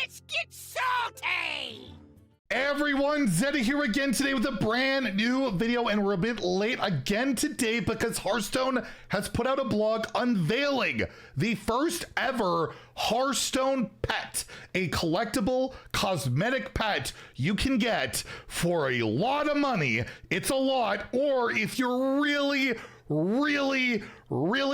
Let's get salty! Everyone, Zeddy here again today with a brand new video, and we're a bit late again today because Hearthstone has put out a blog unveiling the first ever Hearthstone pet, a collectible cosmetic pet you can get for a lot of money. It's a lot, or if you're really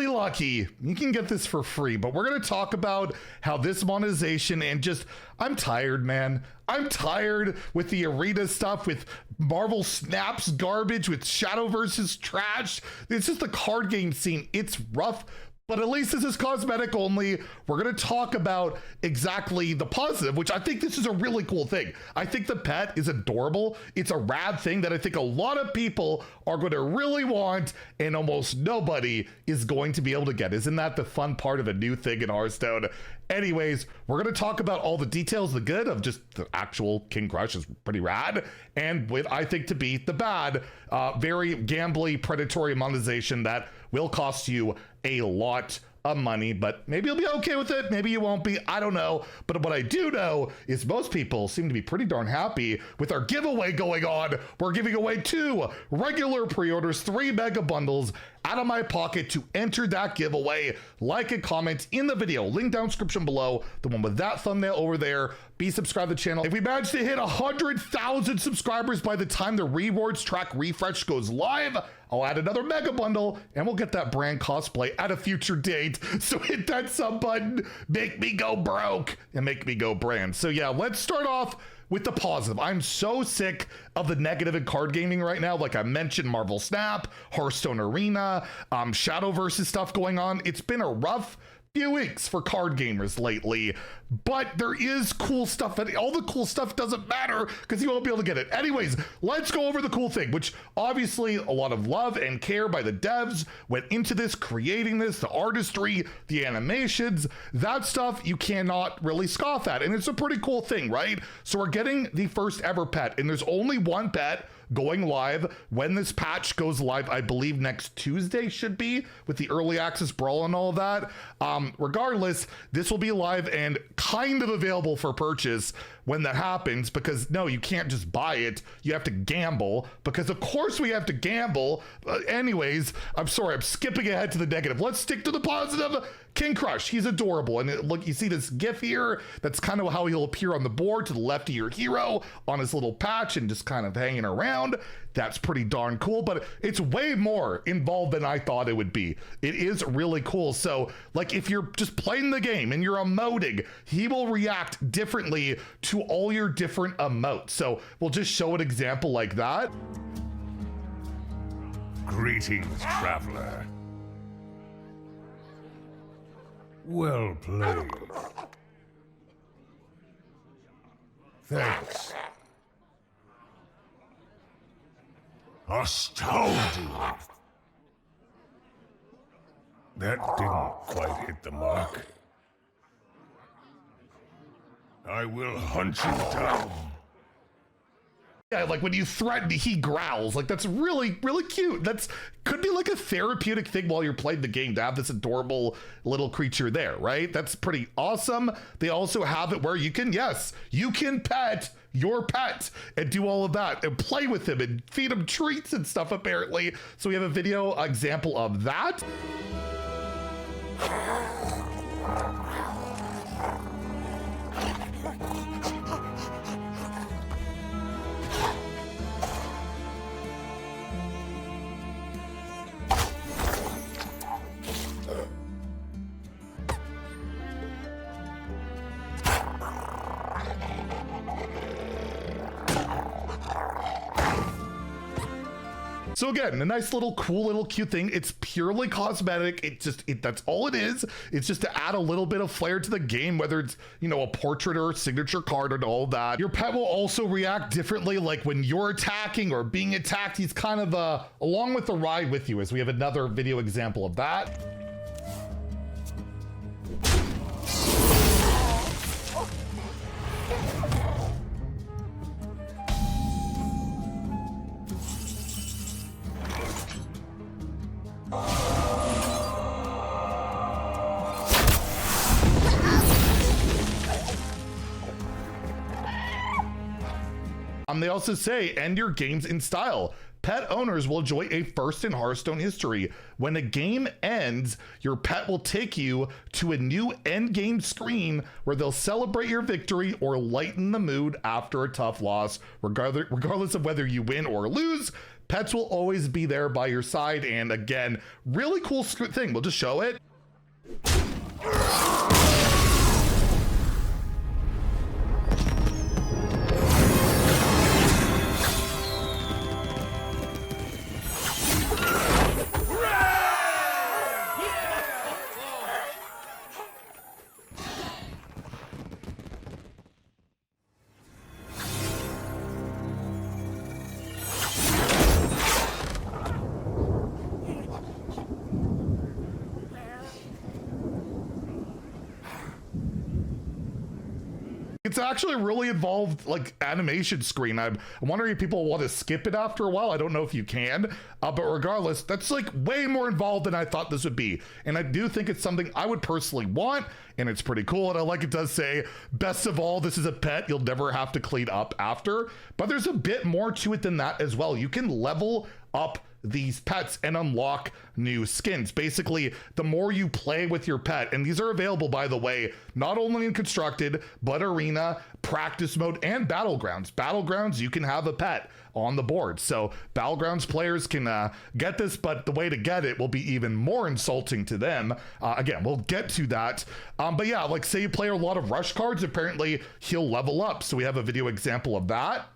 lucky, you can get this for free. But we're going to talk about how this monetization and just, I'm tired, man. I'm tired with the arena stuff, with Marvel Snaps garbage, with Shadowverse's trash. It's just the card game scene. It's rough. But at least this is cosmetic only. We're going to talk about exactly the positive, which I think this is a really cool thing. I think the pet is adorable. It's a rad thing that I think a lot of people are going to really want, and almost nobody is going to be able to get. Isn't that the fun part of a new thing in Hearthstone? Anyways, we're going to talk about all the details, the good of just the actual King Krush is pretty rad, and what I think to be the bad, very gambly, predatory monetization that will cost you a lot of money, but maybe you'll be okay with it. Maybe you won't be. I don't know. But what I do know is most people seem to be pretty darn happy with our giveaway going on. We're giving away 2 regular pre-orders, 3 mega bundles out of my pocket. To enter that giveaway, like and comment in the video, link down description below, the one with that thumbnail over there. Be subscribed to the channel. If we manage to hit 100,000 subscribers by the time the rewards track refresh goes live, I'll add another mega bundle and we'll get that brand cosplay at a future date. So hit that sub button, make me go broke and make me go brand. So yeah, let's start off with the positive. I'm so sick of the negative in card gaming right now. Like I mentioned, Marvel Snap, Hearthstone Arena, Shadowverse stuff going on. It's been a rough few weeks for card gamers lately, but there is cool stuff, and all the cool stuff doesn't matter because you won't be able to get it. Anyways, let's go over the cool thing, which obviously a lot of love and care by the devs went into this, creating this, the artistry, the animations, that stuff you cannot really scoff at, and it's a pretty cool thing, right? So we're getting the first ever pet, and there's only one pet going live when this patch goes live. I believe next Tuesday should be, with the early access brawl and all of that. Regardless, this will be live and kind of available for purchase when that happens, because no, you can't just buy it. You have to gamble, because of course we have to gamble. Anyways, I'm sorry, I'm skipping ahead to the negative. Let's stick to the positive. King Krush, he's adorable. And look, you see this GIF here? That's kind of how he'll appear on the board to the left of your hero on his little patch and just kind of hanging around. That's pretty darn cool, but it's way more involved than I thought it would be. It is really cool. So like if you're just playing the game and you're emoting, he will react differently to all your different emotes. So we'll just show an example like that. Greetings, traveler. Well played. Thanks. Astounding. That didn't quite hit the mark. I will hunt you down. Yeah, like when you threaten, he growls. Like that's really cute. That's could be like a therapeutic thing while you're playing the game to have this adorable little creature there, right? That's pretty awesome. They also have it where you can, yes, you can pet your pet and do all of that and play with him and feed him treats and stuff apparently. So we have a video example of that. So again, a nice little cool little cute thing. It's purely cosmetic. That's all it is. It's just to add a little bit of flair to the game, whether it's, you know, a portrait or a signature card and all that. Your pet will also react differently, like when you're attacking or being attacked. He's kind of along with the ride with you, as we have another video example of that. They also say, end your games in style. Pet owners will enjoy a first in Hearthstone history. When a game ends, your pet will take you to a new end game screen where they'll celebrate your victory or lighten the mood after a tough loss. Regardless of whether you win or lose, pets will always be there by your side. And again, really cool thing. We'll just show it. It's actually a really involved like animation screen. I'm wondering if people want to skip it after a while. I don't know if you can, but regardless, that's like way more involved than I thought this would be. And I do think it's something I would personally want, and it's pretty cool. And I like it does say, best of all, this is a pet you'll never have to clean up after. But there's a bit more to it than that as well. You can level up these pets and unlock new skins. Basically, the more you play with your pet, and these are available, by the way, not only in Constructed, but Arena, Practice Mode, and Battlegrounds. Battlegrounds, you can have a pet on the board. So Battlegrounds players can get this, but the way to get it will be even more insulting to them. Again, we'll get to that. But yeah, like say you play a lot of rush cards, apparently he'll level up. So we have a video example of that.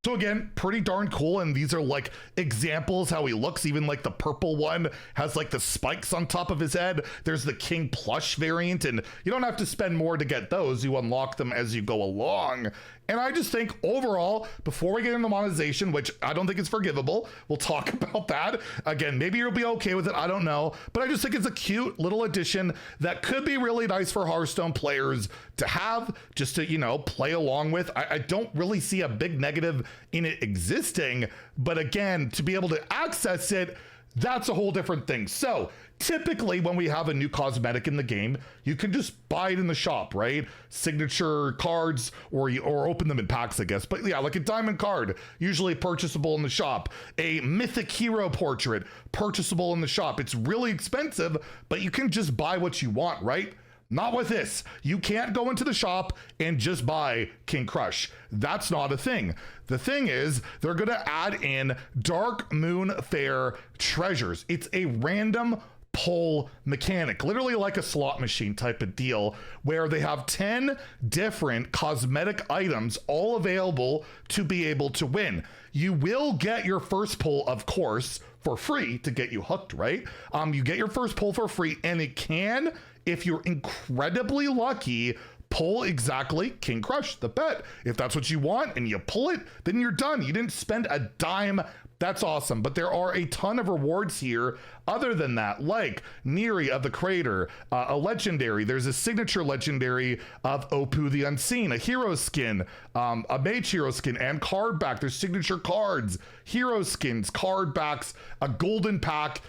So again, pretty darn cool, and these are like examples how he looks. Even like the purple one has like the spikes on top of his head. There's the King Plush variant, and you don't have to spend more to get those. You unlock them as you go along. And I just think overall, before we get into monetization, which I don't think is forgivable, we'll talk about that. Again, maybe you'll be okay with it, I don't know. But I just think it's a cute little addition that could be really nice for Hearthstone players to have, just to, you know, play along with. I don't really see a big negative in it existing, but again, to be able to access it, that's a whole different thing. So typically when we have a new cosmetic in the game, you can just buy it in the shop, right? Signature cards, or open them in packs, I guess. But yeah, like a diamond card, usually purchasable in the shop. A mythic hero portrait, purchasable in the shop. It's really expensive, but you can just buy what you want, right? Not with this. You can't go into the shop and just buy King Krush. That's not a thing. The thing is, they're gonna add in Dark Moon Fair treasures. It's a random pull mechanic, literally like a slot machine type of deal, where they have 10 different cosmetic items all available to be able to win. You will get your first pull, of course, for free to get you hooked, right? You get your first pull for free, and it can, if you're incredibly lucky, pull exactly King Krush, the pet. If that's what you want and you pull it, then you're done. You didn't spend a dime. That's awesome. But there are a ton of rewards here other than that, like Neri of the Crater, a legendary. There's a signature legendary of Opu the Unseen, a hero skin, a mage hero skin, and card back. There's signature cards, hero skins, card backs, a golden pack,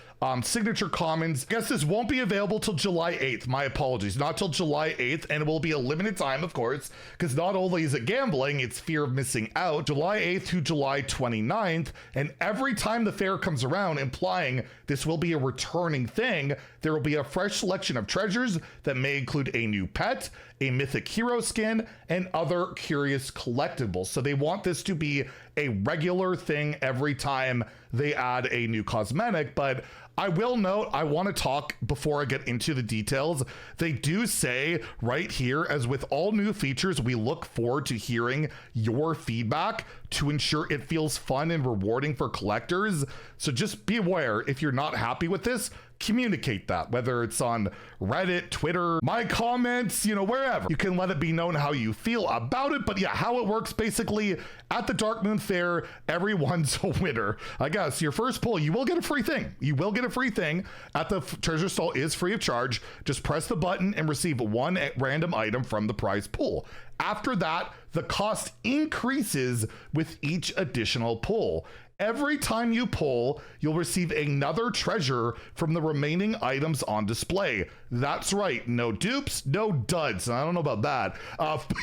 signature commons. I guess this won't be available till July 8th. My apologies. Not till July 8th, and it will be a limited time, of course, because not only is it gambling, it's fear of missing out. July 8th to July 29th, and every time the fair comes around, implying this will be a returning thing, there will be a fresh selection of treasures that may include a new pet, a mythic hero skin, and other curious collectibles. So they want this to be a regular thing every time they add a new cosmetic. But I will note, I want to talk before I get into the details. They do say right here, as with all new features, we look forward to hearing your feedback to ensure it feels fun and rewarding for collectors. So just be aware, if you're not happy with this, communicate that, whether it's on Reddit, Twitter, my comments, you know, wherever. You can let it be known how you feel about it. But yeah, how it works basically at the Dark Moon Fair, everyone's a winner. I guess your first pull, you will get a free thing. You will get a free thing at the treasure stall, is free of charge. Just press the button and receive one random item from the prize pool. After that, the cost increases with each additional pull. Every time you pull, you'll receive another treasure from the remaining items on display. That's right, no dupes, no duds. I don't know about that.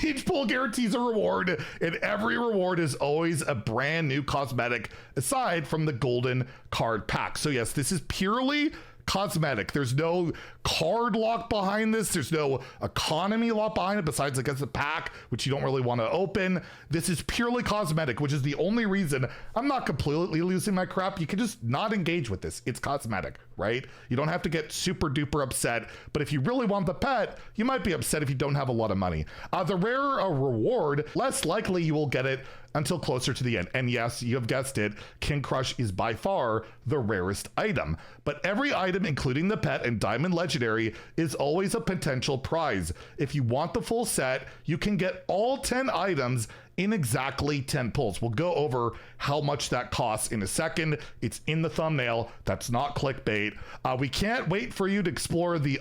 Each pull guarantees a reward, and every reward is always a brand new cosmetic aside from the golden card pack. So yes, this is purely cosmetic. There's no card lock behind this. There's no economy lock behind it besides I guess the pack, which you don't really want to open. This is purely cosmetic, which is the only reason I'm not completely losing my crap. You can just not engage with this. It's cosmetic, right? You don't have to get super duper upset, but if you really want the pet, you might be upset if you don't have a lot of money. The rarer a reward, less likely you will get it until closer to the end. And yes, you have guessed it, King Krush is by far the rarest item. But every item, including the pet and Diamond Legendary, is always a potential prize. If you want the full set, you can get all 10 items in exactly 10 pulls. We'll go over how much that costs in a second. It's in the thumbnail. That's not clickbait. We can't wait for you to explore the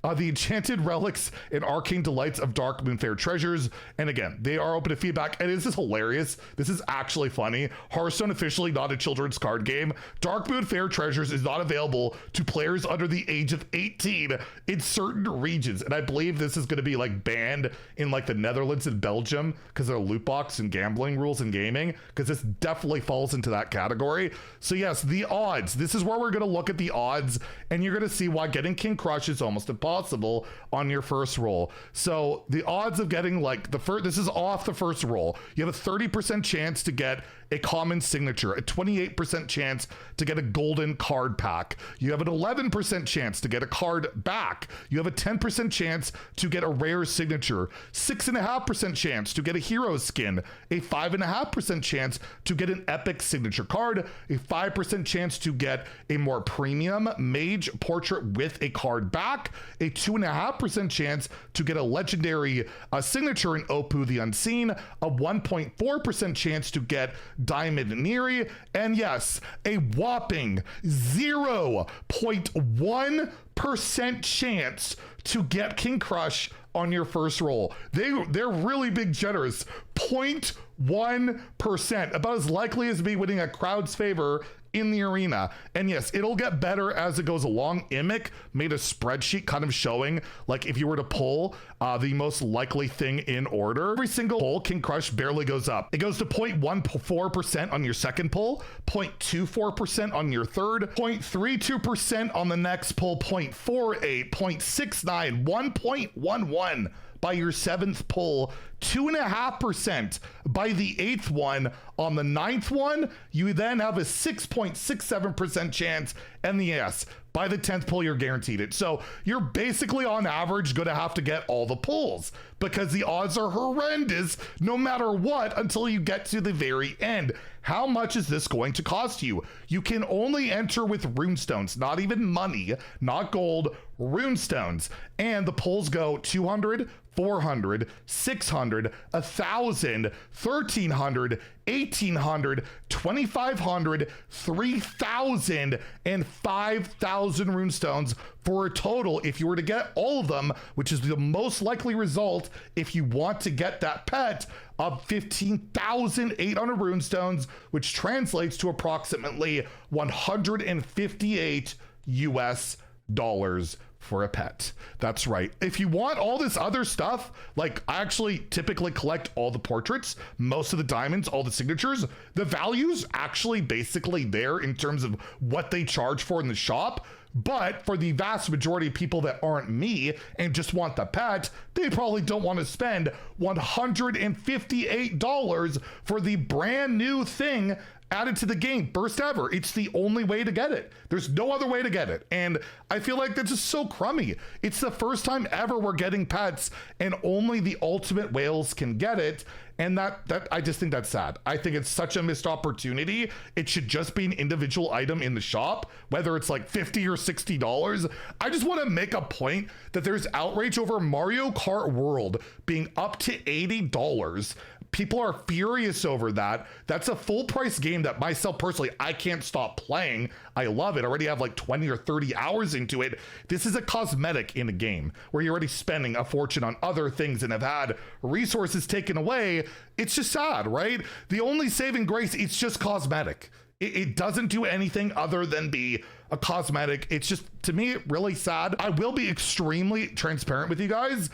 enchanted relics and arcane delights of Dark Moonfair treasures. And again, they are open to feedback. And this is hilarious. This is actually funny. Hearthstone officially not a children's card game. Dark Moonfair treasures is not available to players under the age of 18 in certain regions. And I believe this is going to be like banned in like the Netherlands and Belgium because they're loot box and gambling rules in gaming, because this definitely falls into that category. So yes, the odds. This is where we're going to look at the odds, and you're going to see why getting King Krush is almost impossible on your first roll. So the odds of getting like this is off the first roll. You have a 30% chance to get a common signature, a 28% chance to get a golden card pack. You have an 11% chance to get a card back. You have a 10% chance to get a rare signature, 6.5% chance to get a hero skin, a 5.5% chance to get an epic signature card, a 5% chance to get a more premium mage portrait with a card back, a 2.5% chance to get a legendary signature in Opu the Unseen, a 1.4% chance to get Diamond Neri, and yes, a whopping 0.1% chance to get King Krush on your first roll. They're really big generous. 0.1%, about as likely as me winning a crowd's favor in the arena. And yes, it'll get better as it goes along. Imic made a spreadsheet kind of showing like if you were to pull the most likely thing in order, every single pull King Krush barely goes up. It goes to 0.14% on your second pull, 0.24% on your third, 0.32% on the next pull, 0.48, 0.69, 1.11 by your seventh pull, 2.5% by the eighth one. On the ninth one, you then have a 6.67% chance, and yes, by the 10th pull, you're guaranteed it. So you're basically on average going to have to get all the pulls because the odds are horrendous no matter what until you get to the very end. How much is this going to cost you? You can only enter with runestones, not even money, not gold, runestones. And the pulls go 200, 400, 600, 1,000, 1,300, 1,800, 2,500, 3,000, and 5,000 runestones for a total, if you were to get all of them, which is the most likely result if you want to get that pet, of 15,800 runestones, which translates to approximately 158 US dollars for a pet. That's right. If you want all this other stuff, like I actually typically collect all the portraits, most of the diamonds, all the signatures, the value's actually basically there in terms of what they charge for in the shop. But for the vast majority of people that aren't me and just want the pet, they probably don't want to spend $158 for the brand new thing added to the game, first ever. It's the only way to get it. There's no other way to get it. And I feel like that's just so crummy. It's the first time ever we're getting pets and only the ultimate whales can get it. And that I just think that's sad. I think it's such a missed opportunity. It should just be an individual item in the shop, whether it's like $50 or $60. I just want to make a point that there's outrage over Mario Kart World being up to $80 people are furious over that. That's a full price game that myself personally, I can't stop playing. I love it. I already have like 20 or 30 hours into it. This is a cosmetic in a game where you're already spending a fortune on other things and have had resources taken away. It's just sad, right? The only saving grace, it's just cosmetic. It doesn't do anything other than be a cosmetic. It's just, to me, really sad. I will be extremely transparent with you guys.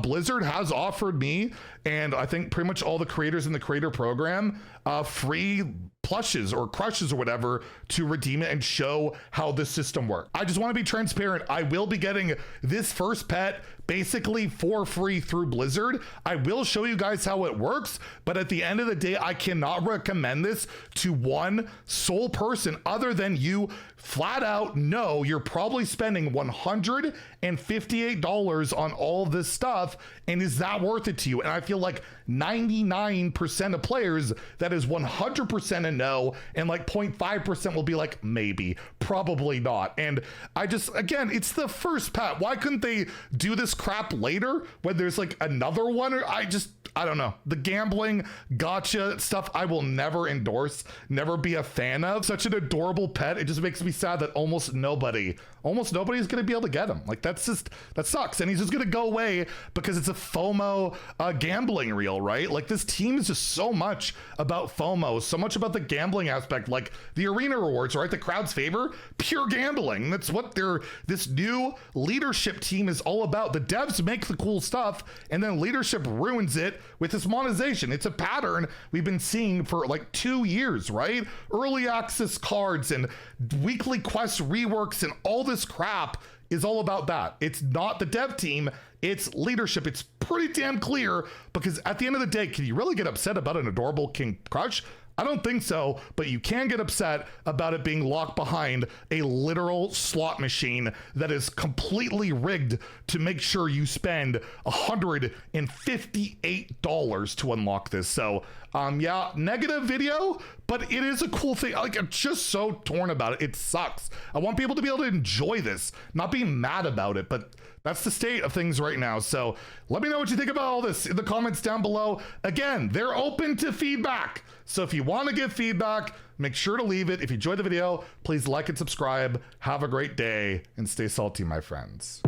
Blizzard has offered me, and I think pretty much all the creators in the creator program, free plushes or crushes or whatever to redeem it and show how the system works. I just want to be transparent. I will be getting this first pet basically for free through Blizzard. I will show you guys how it works, but at the end of the day, I cannot recommend this to one sole person other than you flat out know you're probably spending $158 on all this stuff, and is that worth it to you? And I feel like 99% of players, that is 100% a no, and like 0.5% will be like, maybe, probably not. And I just, again, it's the first pet. Why couldn't they do this crap later when there's like another one? Or I don't know. The gambling gotcha stuff I will never endorse, never be a fan of. Such an adorable pet. It just makes me sad that almost nobody's gonna be able to get him. Like, that sucks. And he's just gonna go away because it's a FOMO gambling reel, right? Like, this team is just so much about FOMO, so much about the gambling aspect, like the arena rewards, right? The crowd's favor, pure gambling. That's what this new leadership team is all about. The devs make the cool stuff, and then leadership ruins it with this monetization. It's a pattern we've been seeing for like 2 years, right? Early access cards and weekly quest reworks and all this crap is all about that. It's not the dev team, it's leadership. It's pretty damn clear, because at the end of the day, can you really get upset about an adorable King Krush? I don't think so, but you can get upset about it being locked behind a literal slot machine that is completely rigged to make sure you spend $158 to unlock this. So, yeah, negative video, but it is a cool thing. Like, I'm just so torn about it. It sucks. I want people to be able to enjoy this, not be mad about it, but that's the state of things right now. So let me know what you think about all this in the comments down below. Again, they're open to feedback. So if you want to give feedback, make sure to leave it. If you enjoyed the video, please like and subscribe. Have a great day and stay salty, my friends.